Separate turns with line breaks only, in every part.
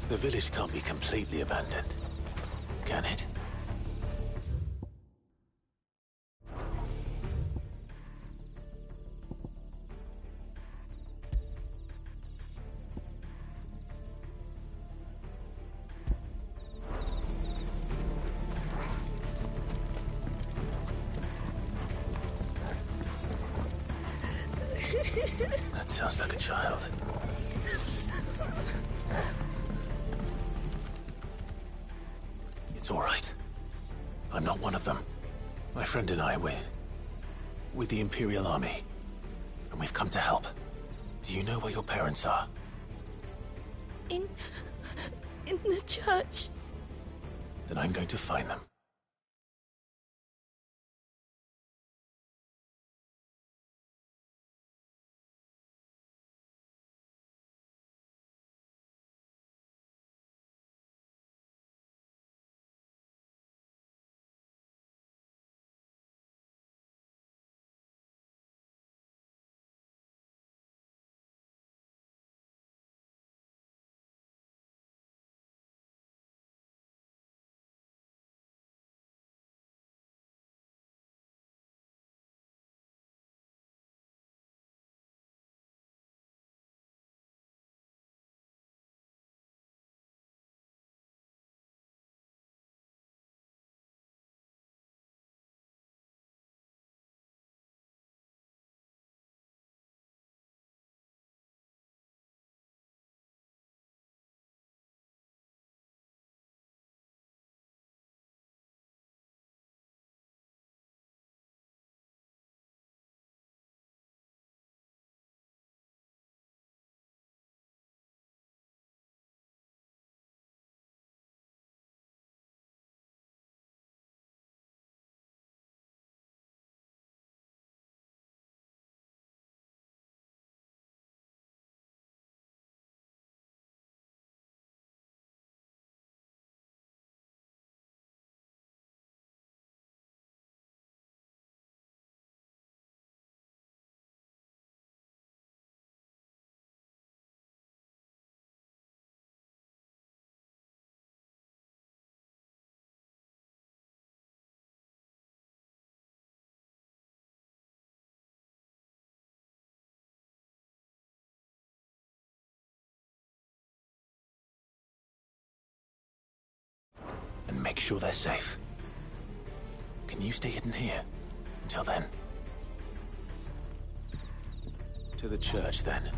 The village can't be completely abandoned, can it? That sounds like a child. It's all right. I'm not one of them. My friend and I, we're with the Imperial Army, and we've come to help. Do you know where your parents are?
In the church.
Then I'm going to find them. And make sure they're safe. Can you stay hidden here until then? To the church, then.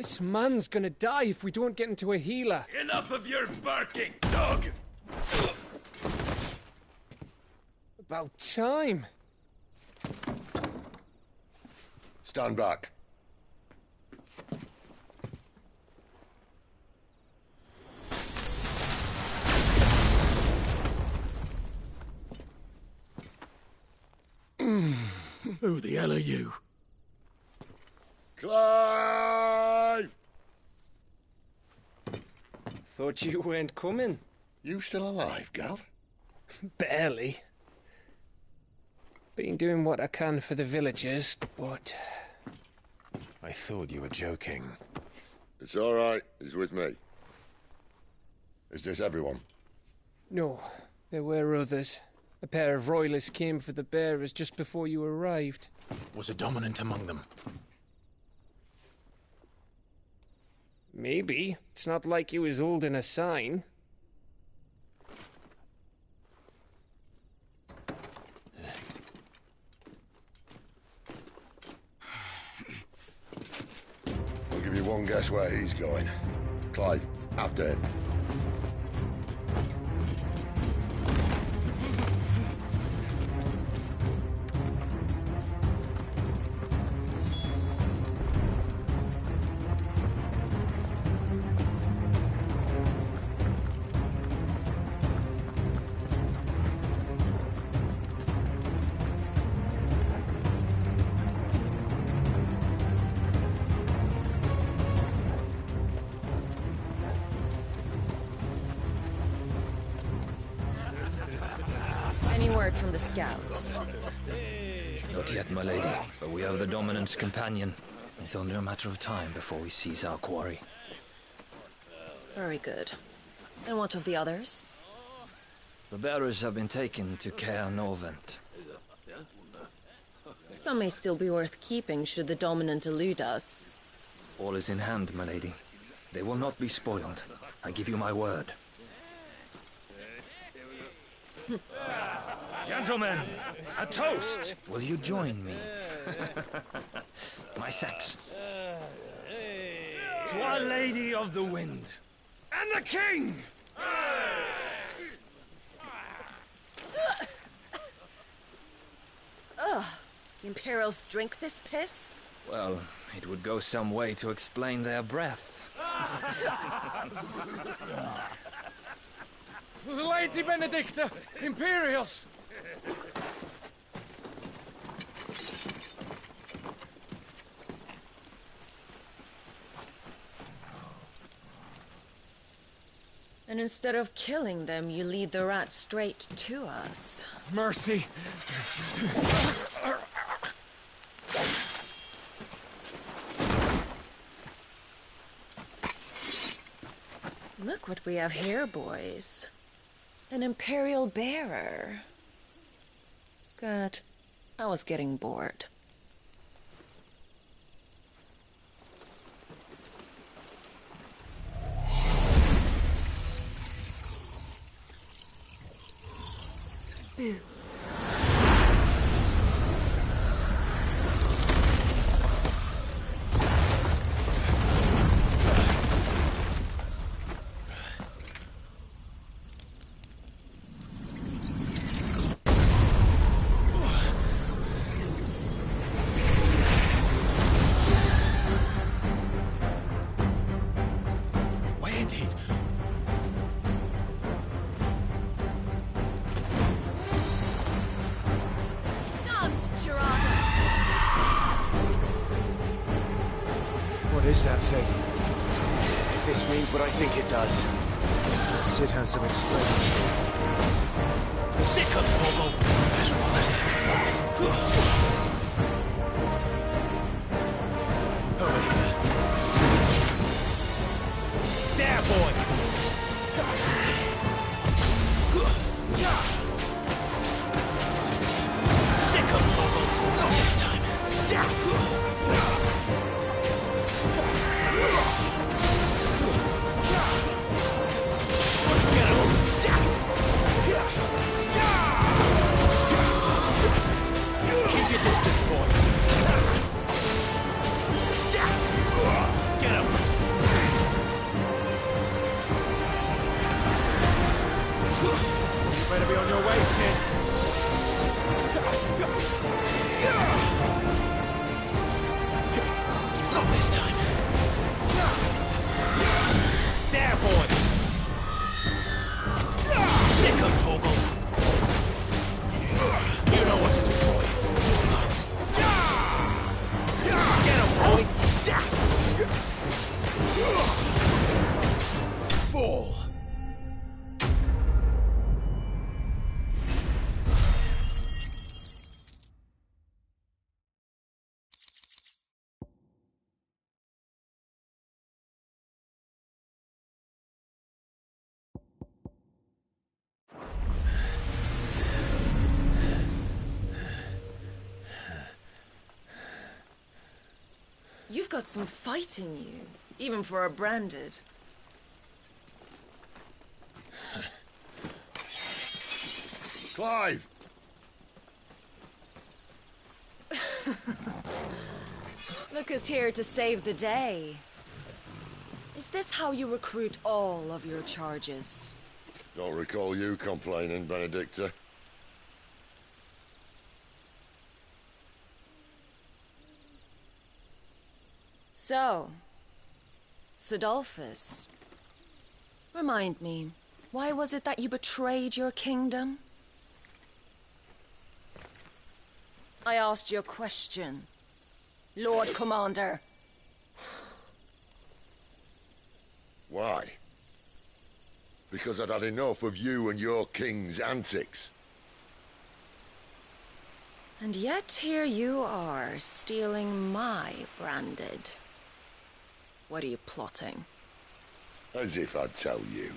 This man's gonna die if we don't get into a healer.
Enough of your barking, dog!
About time.
Stand back.
Who the hell are you?
Clive!
Thought you weren't coming.
You still alive, Gav?
Barely. Been doing what I can for the villagers, but...
I thought you were joking.
It's all right. He's with me. Is this everyone?
No, there were others. A pair of royalists came for the bearers just before you arrived.
Was a dominant among them?
Maybe. It's not like he was holding a sign.
I'll give you one guess where he's going. Clive, after him.
Any word from the scouts?
Not yet, my lady, but we have the Dominant's companion. It's only a matter of time before we seize our quarry.
Very good. And what of the others?
The bearers have been taken to Caer Norvent.
Some may still be worth keeping should the Dominant elude us.
All is in hand, my lady. They will not be spoiled. I give you my word. Gentlemen, a toast! Will you join me? My thanks. To Our Lady of the Wind and the King!
Ugh! The Imperials drink this piss?
Well, it would go some way to explain their breath.
Lady Benedicta! Imperials!
And instead of killing them, you lead the rats straight to us.
Mercy!
Look what we have here, boys. An Imperial bearer. Good. I was getting bored. Boo.
Where did...
What is that thing? If this means what I think it does, Sid has some explaining.
Sick of Torgal! That's right. Over here. There, boy! Sick of Torgal! This time. Get him!
Fall!
You've got some fight in you, even for a branded.
Clive!
Look who's here to save the day. Is this how you recruit all of your charges?
Don't recall you complaining, Benedicta.
So, Cidolfus, remind me, why was it that you betrayed your kingdom? I asked you a question, Lord Commander.
Why? Because I'd had enough of you and your king's antics.
And yet here you are, stealing my branded. What are you plotting?
As if I'd tell you.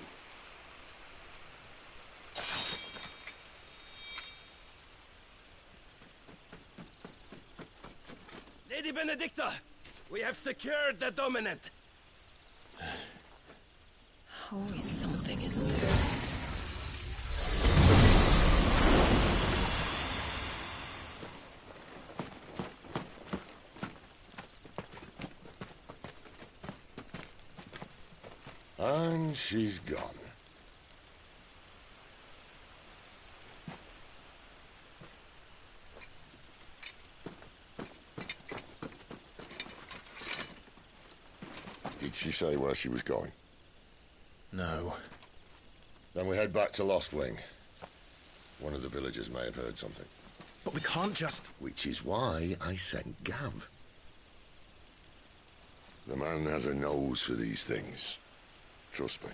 Lady Benedicta, we have secured the Dominant.
Always something, isn't there?
And she's gone. Did she say where she was going?
No.
Then we head back to Lost Wing. One of the villagers may have heard something.
But we can't just...
Which is why I sent Gav. The man has a nose for these things. Trust me.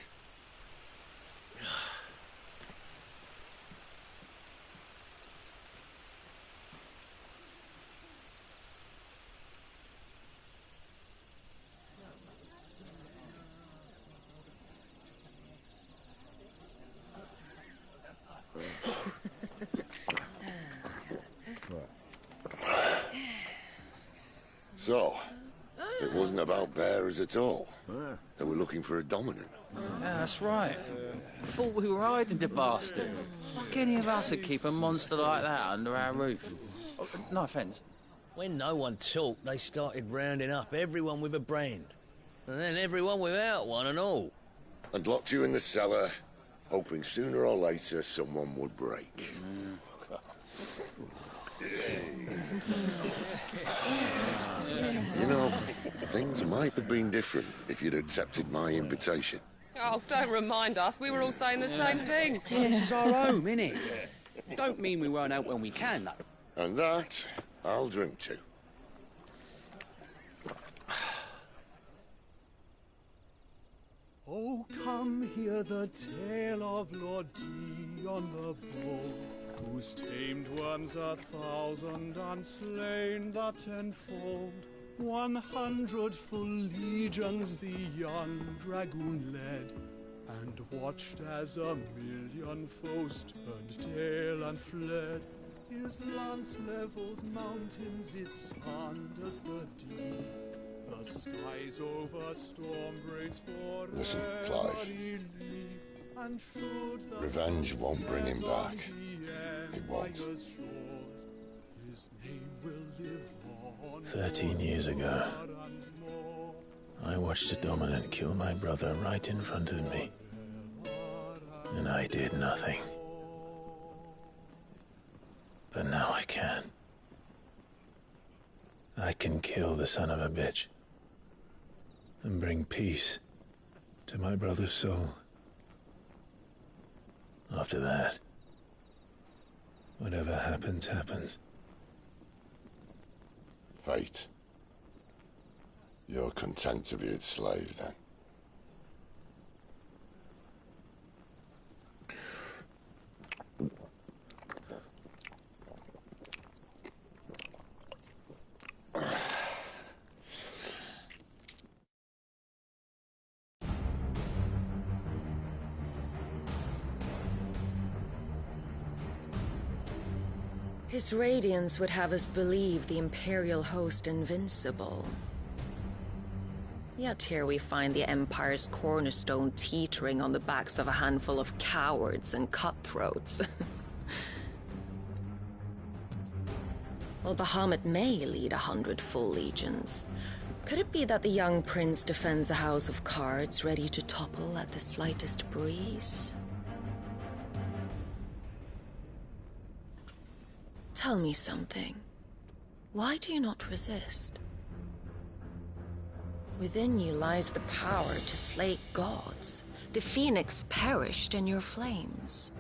So, it wasn't about bearers at all. They were looking for a dominant.
Yeah, that's right. Thought we were hiding the bastard. Like any of us would keep a monster like that under our roof. Oh, no offence.
When no one talked, they started rounding up everyone with a brand. And then everyone without one and all.
And locked you in the cellar, hoping sooner or later someone would break. You know, things might have been different if you'd accepted my invitation.
Oh, don't remind us. We were all saying the same thing.
This is our home, innit? Don't mean we won't out when we can, though.
And that, I'll drink to.
Oh, come hear the tale of Lord Dion the Bold, whose tamed worms 1,000 and slain the tenfold. 100 full legions the young dragoon led, and watched as 1,000,000 foes turned tail and fled. His lance levels mountains, it sanders the deep. The skies over storm breaks for
Listen, Clive. Revenge won't bring him back. It won't.
13 years ago, I watched a dominant kill my brother right in front of me. And I did nothing. But now I can. I can kill the son of a bitch. And bring peace to my brother's soul. After that, whatever happens, happens.
Fate. You're content to be its slave, then?
His radiance would have us believe the Imperial host invincible. Yet here we find the Empire's cornerstone teetering on the backs of a handful of cowards and cutthroats. Well, Bahamut may lead 100 full legions. Could it be that the young prince defends a house of cards ready to topple at the slightest breeze? Tell me something. Why do you not resist? Within you lies the power to slay gods. The Phoenix perished in your flames.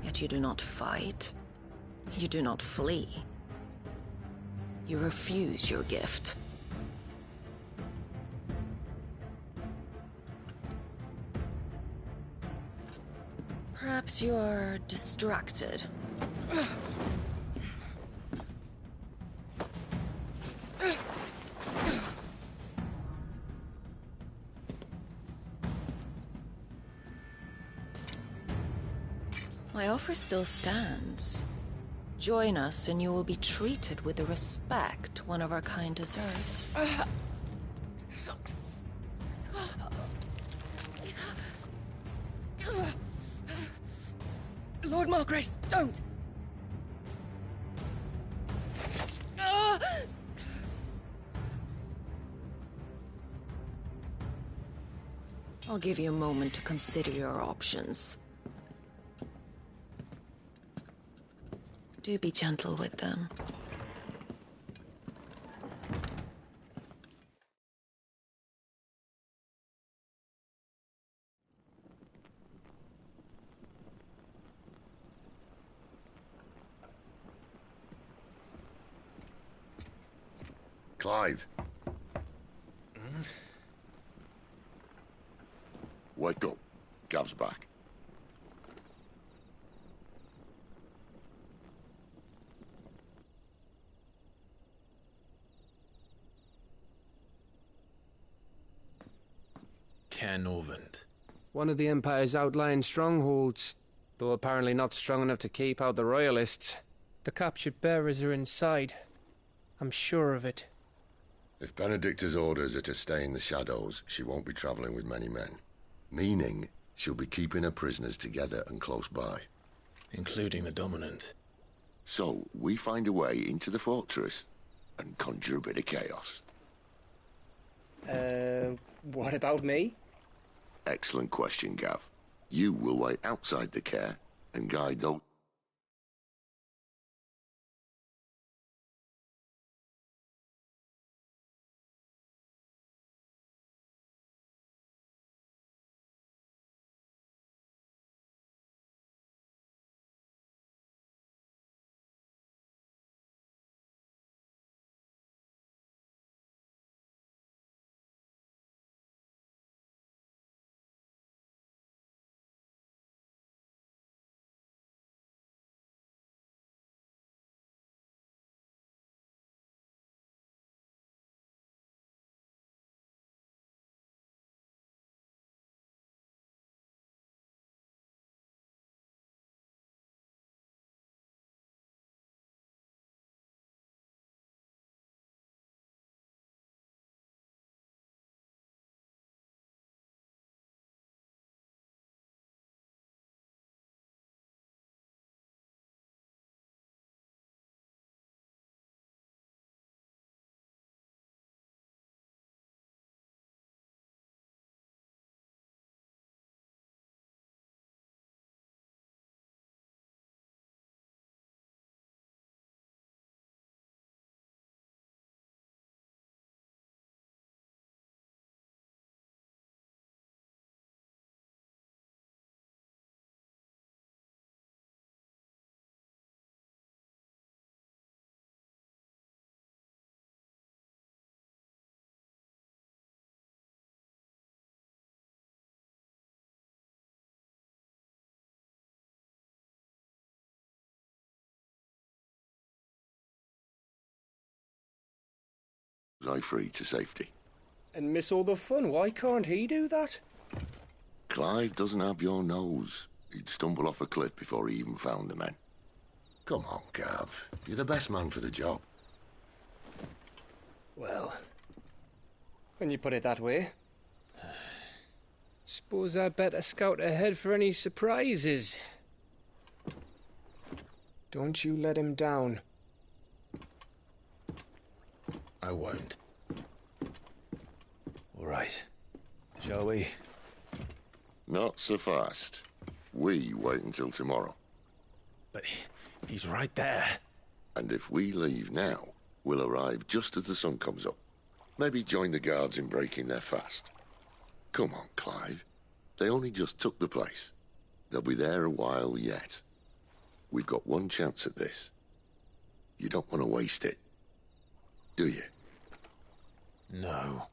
Yet you do not fight. You do not flee. You refuse your gift. Perhaps you are distracted. My offer still stands. Join us and you will be treated with the respect one of our kind deserves.
Lord Margrace, don't!
I'll give you a moment to consider your options. Do be gentle with them.
Clive. Wake up. Gav's back.
Caer Norvent.
One of the Empire's outlying strongholds, though apparently not strong enough to keep out the Royalists. The captured bearers are inside. I'm sure of it.
If Benedicta's orders are to stay in the shadows, she won't be traveling with many men. Meaning, she'll be keeping her prisoners together and close by.
Including the Dominant.
So, we find a way into the fortress and conjure a bit of chaos.
What about me?
Excellent question, Gav. You will wait outside the Caer and guide those fly free to safety.
And miss all the fun. Why can't he do that?
Clive doesn't have your nose. He'd stumble off a cliff before he even found the men. Come on, Gav. You're the best man for the job.
Well, when you put it that way. Suppose I'd better scout ahead for any surprises. Don't you let him down.
I won't. All right. Shall we?
Not so fast. We wait until tomorrow.
But he's right there.
And if we leave now, we'll arrive just as the sun comes up. Maybe join the guards in breaking their fast. Come on, Clive. They only just took the place. They'll be there a while yet. We've got one chance at this. You don't want to waste it, do you?
No.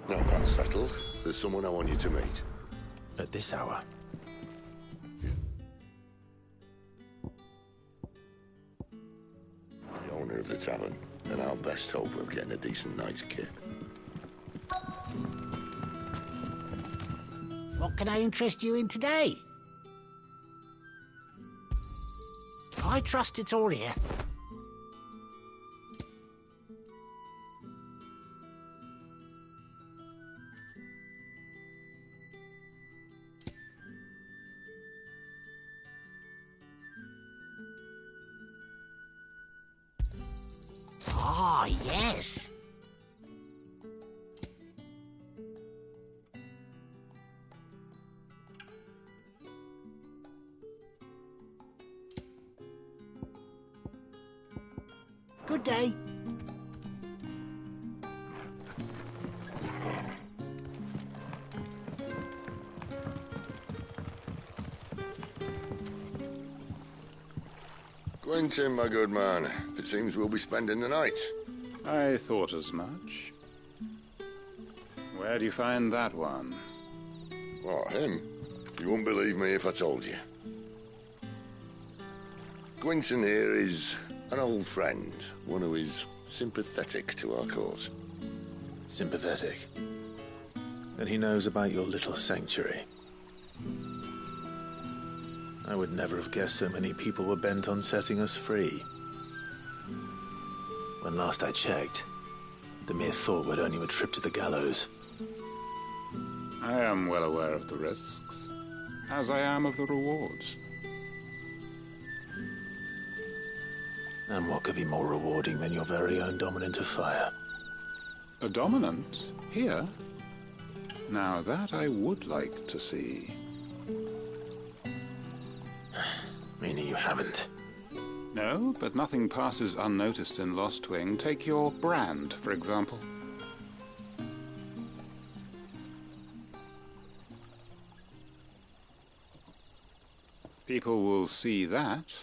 Now that's settled. There's someone I want you to meet.
At this hour?
The owner of the tavern, and our best hope of getting a decent night's kip.
What can I interest you in today? I trust it's all here. Ah, yes. Good day.
Quentin, my good man. It seems we'll be spending the night.
I thought as much. Where do you find that one?
What, him? You wouldn't believe me if I told you. Quentin here is an old friend, one who is sympathetic to our cause.
Sympathetic? And he knows about your little sanctuary. I would never have guessed so many people were bent on setting us free. When last I checked, the mere thought would earn you a trip to the gallows.
I am well aware of the risks, as I am of the rewards.
And what could be more rewarding than your very own dominant of fire?
A dominant? Here? Now that I would like to see.
Meaning you haven't?
No, but nothing passes unnoticed in Lostwing. Take your brand, for example. People will see that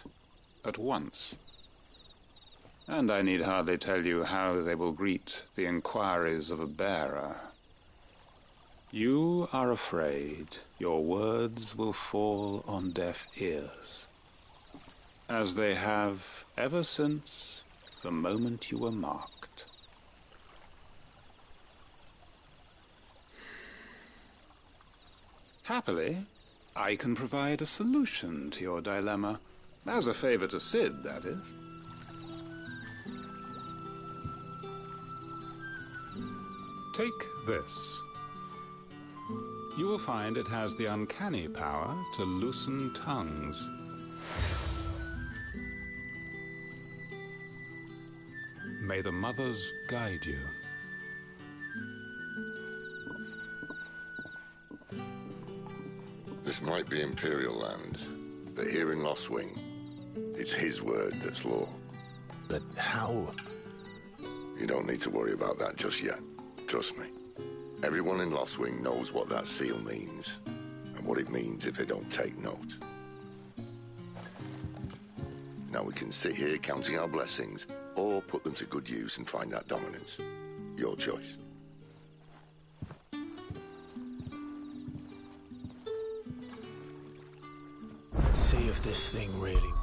at once. And I need hardly tell you how they will greet the inquiries of a bearer. You are afraid your words will fall on deaf ears, as they have ever since the moment you were marked. Happily, I can provide a solution to your dilemma, as a favor to Cid, that is. Take this. You will find it has the uncanny power to loosen tongues. May the mothers guide you.
This might be Imperial land, but here in Lostwing, it's his word that's law.
But how?
You don't need to worry about that just yet. Trust me. Everyone in Lostwing knows what that seal means, and what it means if they don't take note. Now we can sit here counting our blessings, or put them to good use and find that dominance. Your choice.
Let's see if this thing really...